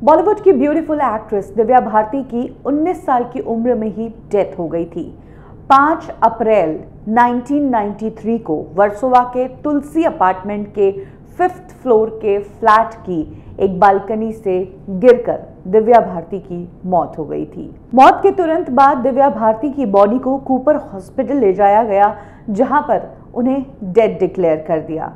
बॉलीवुड की beautiful actress Divya Bharti की 19 साल की उम्र में ही डेथ हो गई थी। 5 अप्रैल 1993 को वर्सोवा के तुलसी अपार्टमेंट के 5th फ्लोर के फ्लैट की एक बालकनी से गिरकर दिव्या भारती की मौत हो गई थी। मौत के तुरंत बाद दिव्या भारती की बॉडी को कूपर हॉस्पिटल ले जाया गया, जहां पर उन्हें डेड डिक्लेयर कर दिया।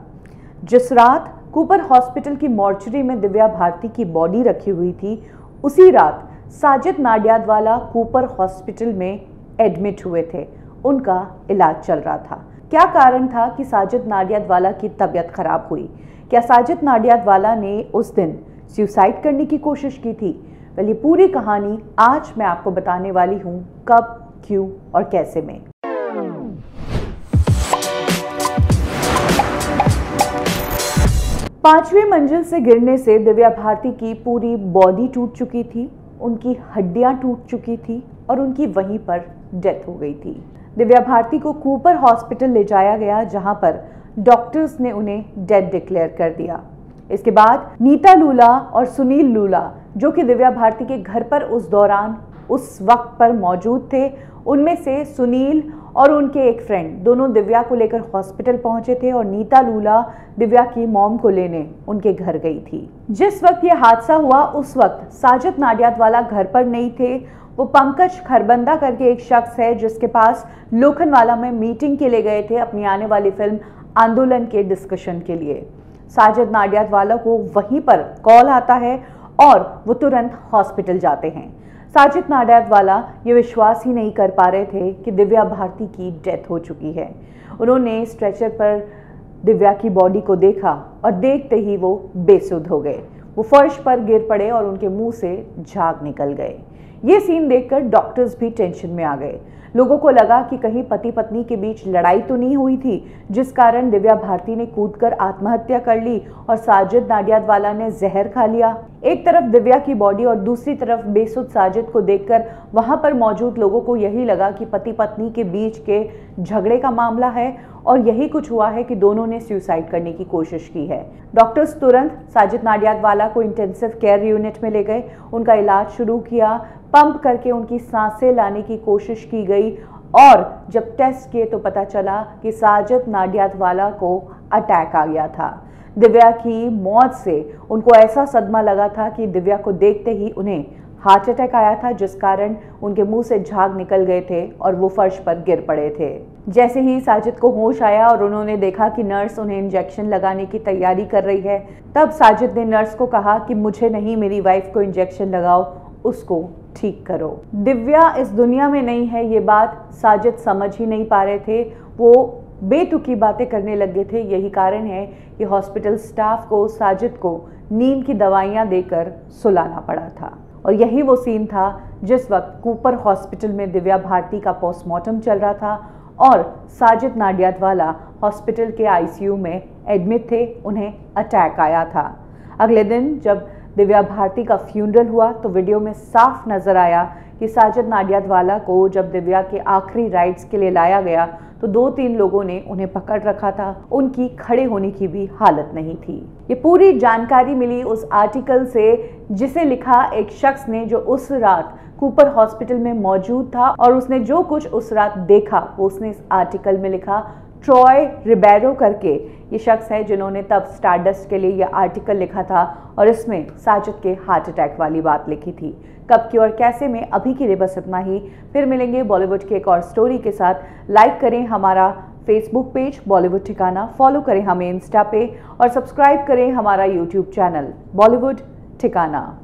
जिस रात कूपर हॉस्पिटल की मॉर्चरी में दिव्या भारती की बॉडी रखी हुई थी, उसी रात साजिद नाडियाडवाला कूपर हॉस्पिटल में एडमिट हुए थे। उनका इलाज चल रहा था। क्या कारण था कि साजिद नाडियाडवाला की तबीयत खराब हुई? क्या साजिद नाडियाडवाला ने उस दिन सुसाइड करने की कोशिश की थी? ये पूरी कहानी आज मैं आपको बताने वाली हूँ, कब, क्यों और कैसे में। पांचवी मंजिल से गिरने से दिव्या भारती की पूरी बॉडी टूट चुकी थी, उनकी हड्डियां टूट चुकी थी और उनकी वहीं पर डेथ हो गई थी। दिव्या भारती को कूपर हॉस्पिटल ले जाया गया, जहां पर डॉक्टर्स ने उन्हें डेड डिक्लेयर कर दिया। इसके बाद नीता लूला और सुनील लूला, जो कि दिव्या भारती के घर पर उस दौरान उस वक्त पर मौजूद थे, उनमें से सुनील और उनके एक फ्रेंड दोनों दिव्या को लेकर हॉस्पिटल पहुंचे थे और नीता लूला दिव्या की मॉम को लेने उनके घर गई थी। जिस वक्त ये हादसा हुआ, उस वक्त साजिद नाडियाडवाला घर पर नहीं थे। वो पंकज खरबंदा करके एक शख्स है, जिसके पास लोखंडवाला में मीटिंग के लिए गए थे अपनी आने वाली फिल्म आंदोलन के डिस्कशन के लिए। साजिद नाडियाडवाला को वहीं पर कॉल आता है और वो तुरंत हॉस्पिटल जाते हैं। साजिद नाडियाडवाला ये विश्वास ही नहीं कर पा रहे थे कि दिव्या भारती की डेथ हो चुकी है। उन्होंने स्ट्रेचर पर दिव्या की बॉडी को देखा और देखते ही वो बेसुध हो गए। वो फर्श पर गिर पड़े और उनके मुंह से झाग निकल गए। ये सीन देखकर डॉक्टर्स भी टेंशन में आ गए। लोगों को लगा कि कहीं पति पत्नी के बीच लड़ाई तो नहीं हुई थी, जिस कारण दिव्या भारती ने कूदकर आत्महत्या कर ली और साजिद नाडियाडवाला ने जहर खा लिया। एक तरफ दिव्या की बॉडी और दूसरी तरफ बेसुध साजिद को देखकर वहां पर मौजूद लोगों को यही लगा कि पति पत्नी के बीच के झगड़े का मामला है और यही कुछ हुआ है कि दोनों ने सुसाइड करने की कोशिश की है। डॉक्टर्स तुरंत साजिद नाडियाडवाला को इंटेंसिव केयर यूनिट में ले गए, उनका इलाज शुरू किया, पंप करके उनकी सांसें लाने की कोशिश की गई और जब टेस्ट किए तो पता चला कि साजिद नाडियाडवाला को अटैक आ गया था। दिव्या की मौत से उनको ऐसा सदमा लगा था कि दिव्या को देखते ही उन्हें हार्ट अटैक आया था, जिस कारण उनके मुंह से झाग निकल गए थे और वो फर्श पर गिर पड़े थे। जैसे ही साजिद को होश आया और उन्होंने देखा कि नर्स उन्हें इंजेक्शन लगाने की तैयारी कर रही है, तब साजिद ने नर्स को कहा कि मुझे नहीं, मेरी वाइफ को इंजेक्शन लगाओ, उसको ठीक करो। दिव्या इस दुनिया में नहीं है, ये बात साजिद समझ ही नहीं पा रहे थे। वो बेतुकी बातें करने लगे थे। यही कारण है कि हॉस्पिटल स्टाफ को साजिद को नींद की दवाइयां देकर सुलाना पड़ा था। और यही वो सीन था जिस वक्त कूपर हॉस्पिटल में दिव्या भारती का पोस्टमार्टम चल रहा था और साजिद नाडियाडवाला हॉस्पिटल के आईसीयू में एडमिट थे, उन्हें अटैक आया था। अगले दिन जब दिव्या भारती का फ्यूनरल हुआ तो वीडियो में साफ नजर आया कि साजिद नाडियाडवाला को जब दिव्या के आखिरी राइड्स के लिए लाया गया तो 2-3 लोगों ने उन्हें पकड़ रखा था। उनकी खड़े होने की भी हालत नहीं थी। ये पूरी जानकारी मिली उस आर्टिकल से जिसे लिखा एक शख्स ने, जो उस रात कूपर हॉस्पिटल में मौजूद था और उसने जो कुछ उस रात देखा वो उसने इस आर्टिकल में लिखा। ट्रॉय रिबेरो करके ये शख्स है जिन्होंने तब स्टारडस्ट के लिए यह आर्टिकल लिखा था और इसमें साजिद के हार्ट अटैक वाली बात लिखी थी। कब, क्यों और कैसे में अभी के लिए बस इतना ही। फिर मिलेंगे बॉलीवुड की एक और स्टोरी के साथ। लाइक करें हमारा फेसबुक पेज बॉलीवुड ठिकाना, फॉलो करें हमें इंस्टा पे और सब्सक्राइब करें हमारा यूट्यूब चैनल बॉलीवुड ठिकाना।